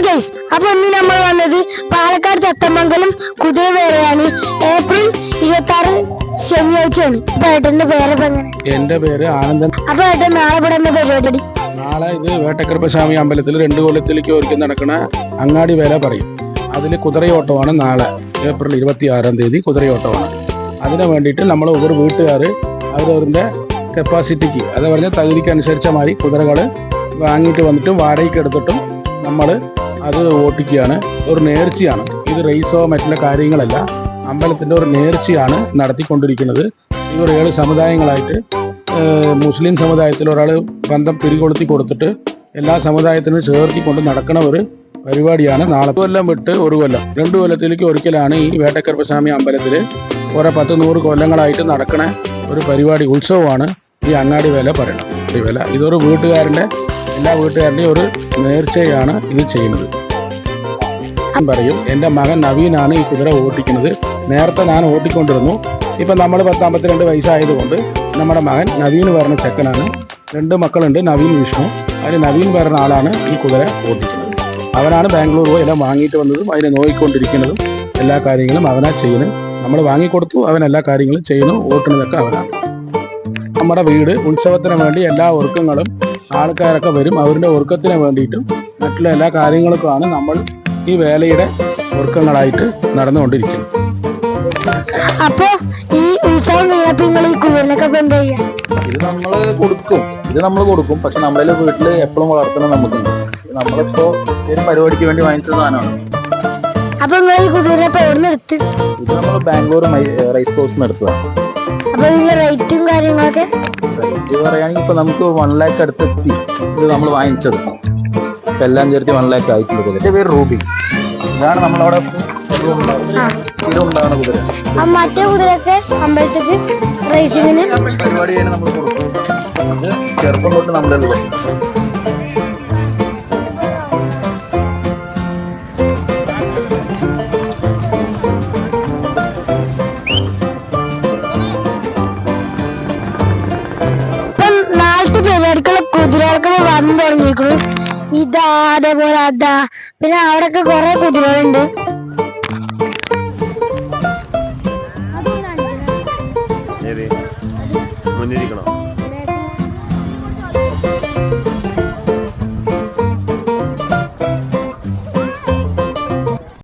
Guys, അപ്പൊ ഇന്ന് നമ്മൾ വന്നത് പാലക്കാട് തത്തമംഗലം കുതിരവേലയാണ്. ഏപ്രിൽ 26 ശനിയാഴ്ചയാണ്. അപ്പൊ ഏട്ടന്റെ പേരൊക്കെ എങ്ങനെ? എന്റെ പേര് ആനന്ദൻ. അപ്പൊ ഏട്ടൻ നാളെ ഇവിടെ എന്താ പരിപാടി? നാളെ ഇത് വേട്ടക്കറുപ്പസ്വാമി അമ്പലത്തിൽ 2 കൊല്ലത്തിലേക്ക് ഒരുക്കി നടക്കുന്ന അങ്ങാടി വേല പറയും. അതിൽ കുതിരയോട്ടമാണ്. നാളെ ഏപ്രിൽ 26-ാം തീയതി കുതിരയോട്ടമാണ്. അതിനു വേണ്ടിയിട്ട് നമ്മൾ ഒരു വീട്ടുകാർ അവരവരുടെ കപ്പാസിറ്റിക്ക്, അത് പറഞ്ഞ തകുതിക്ക് അനുസരിച്ച മാതിരി കുതിരകൾ വാങ്ങിയിട്ട് വന്നിട്ടും വാടകയ്ക്ക് എടുത്തിട്ടും നമ്മൾ അത് ഓട്ടിക്കുകയാണ്. ഒരു നേർച്ചയാണ് ഇത്. റേസോ മറ്റുള്ള കാര്യങ്ങളല്ല, അമ്പലത്തിൻ്റെ ഒരു നേർച്ചയാണ് നടത്തിക്കൊണ്ടിരിക്കുന്നത്. ഇവർ 7 സമുദായങ്ങളായിട്ട് മുസ്ലിം സമുദായത്തിൽ ഒരാൾ ബന്ധം തിരികൊളുത്തി കൊടുത്തിട്ട് എല്ലാ സമുദായത്തിനും ചേർത്തിക്കൊണ്ട് നടക്കുന്ന ഒരു പരിപാടിയാണ്. നാളെ കൊല്ലം വിട്ട് ഒരു കൊല്ലം 2 കൊല്ലത്തിലേക്ക് ഒരിക്കലാണ് ഈ വേട്ടക്കറുപ്പസ്വാമി അമ്പലത്തിൽ കുറെ 10-100 കൊല്ലങ്ങളായിട്ട് നടക്കുന്ന ഒരു പരിപാടി, ഉത്സവമാണ് ഈ അങ്ങാടി വേല പറയണം. ഈ വേല ഇതൊരു വീട്ടുകാരൻ്റെ, എല്ലാ വീട്ടുകാരുടെയും ഒരു നേർച്ചയാണ് ഇത് ചെയ്യുന്നത്. പറയും എൻ്റെ മകൻ നവീനാണ് ഈ കുതിര ഓട്ടിക്കുന്നത്. നേരത്തെ ഞാൻ ഓട്ടിക്കൊണ്ടിരുന്നു. ഇപ്പം നമ്മൾ 10-52 വയസ്സായതുകൊണ്ട് നമ്മുടെ മകൻ നവീൻ പറഞ്ഞ ചെക്കനാണ്. 2 മക്കളുണ്ട്, നവീൻ വിഷ്ണു. അതിന് നവീൻ പറഞ്ഞ ആളാണ് ഈ കുതിര ഓട്ടിക്കുന്നത്. അവനാണ് ബാംഗ്ലൂർ പോയി എല്ലാം വാങ്ങിയിട്ട് വന്നതും അതിനെ നോക്കിക്കൊണ്ടിരിക്കുന്നതും എല്ലാ കാര്യങ്ങളും അവനാ ചെയ്യുന്നത്. നമ്മൾ വാങ്ങിക്കൊടുത്തു, അവൻ എല്ലാ കാര്യങ്ങളും ചെയ്യുന്നു, ഓട്ടുന്നതൊക്കെ അവനാണ്. നമ്മുടെ വീട് ഉത്സവത്തിന് വേണ്ടി എല്ലാ ഒരുക്കങ്ങളും ആൾക്കാരൊക്കെ വരും. അവരുടെ ഒരുക്കത്തിന് വേണ്ടിയിട്ടും മറ്റുള്ള എല്ലാ കാര്യങ്ങൾക്കുമാണ് നമ്മൾ ഈ വേലയുടെ ഒരുക്കങ്ങളായിട്ട് നടന്നുകൊണ്ടിരിക്കുന്നത്. അപ്പൊ ഈ ഉത്സവം കഴിഞ്ഞാൽ ഈ കുതിരനൊക്കെ എന്താ ചെയ്യാ? ഇത് നമ്മൾ കൊടുക്കും. പക്ഷെ നമ്മളെ വീട്ടിൽ എപ്പോഴും വളർത്തണം നമുക്കുണ്ട്. നമ്മളിപ്പോ ഒരു പരിപാടിക്ക് വേണ്ടി വാങ്ങിച്ച സാധനമാണ്. അപ്പൊ നിങ്ങൾ ഈ കുതിരനെ എവിടെ എടുത്ത്? ഇത് നമ്മൾ ബാംഗ്ലൂർ റൈസ് കോഴ്സിൽ നിന്ന് എടുത്തതാണ്. അപ്പൊ ഇതിന്റെ റേറ്റും കാര്യങ്ങളൊക്കെ? റേറ്റ് പറയുകയാണെങ്കിൽ ഇപ്പൊ നമുക്ക് 1 lakh അടുത്തെത്തി ഇത് നമ്മൾ വാങ്ങിച്ചത്. ഇപ്പൊ എല്ലാം ചേർത്ത് 1 lakh ആയിട്ടുള്ളത്. എന്റെ പേര് റൂബി. ഇതാണ് നമ്മളവിടെ ഉണ്ടാകുന്ന കുതിര. മറ്റേ കുതിരയൊക്കെ അമ്പലത്തേക്ക് റേസിങ്ങിന് പരിപാടി കഴിഞ്ഞ് നമ്മൾ കൊടുക്കും. ഇത് ചെറുപ്പം തൊട്ട് നമ്മുടെ പരിപാടിക്കുള്ള കുതിരകൾക്ക് വന്നു തുടങ്ങിയിരിക്കുന്നു. ഇതാ, അതേപോലെ അതാ, പിന്നെ അവിടെയൊക്കെ കുറെ കുതിരകളുണ്ട്.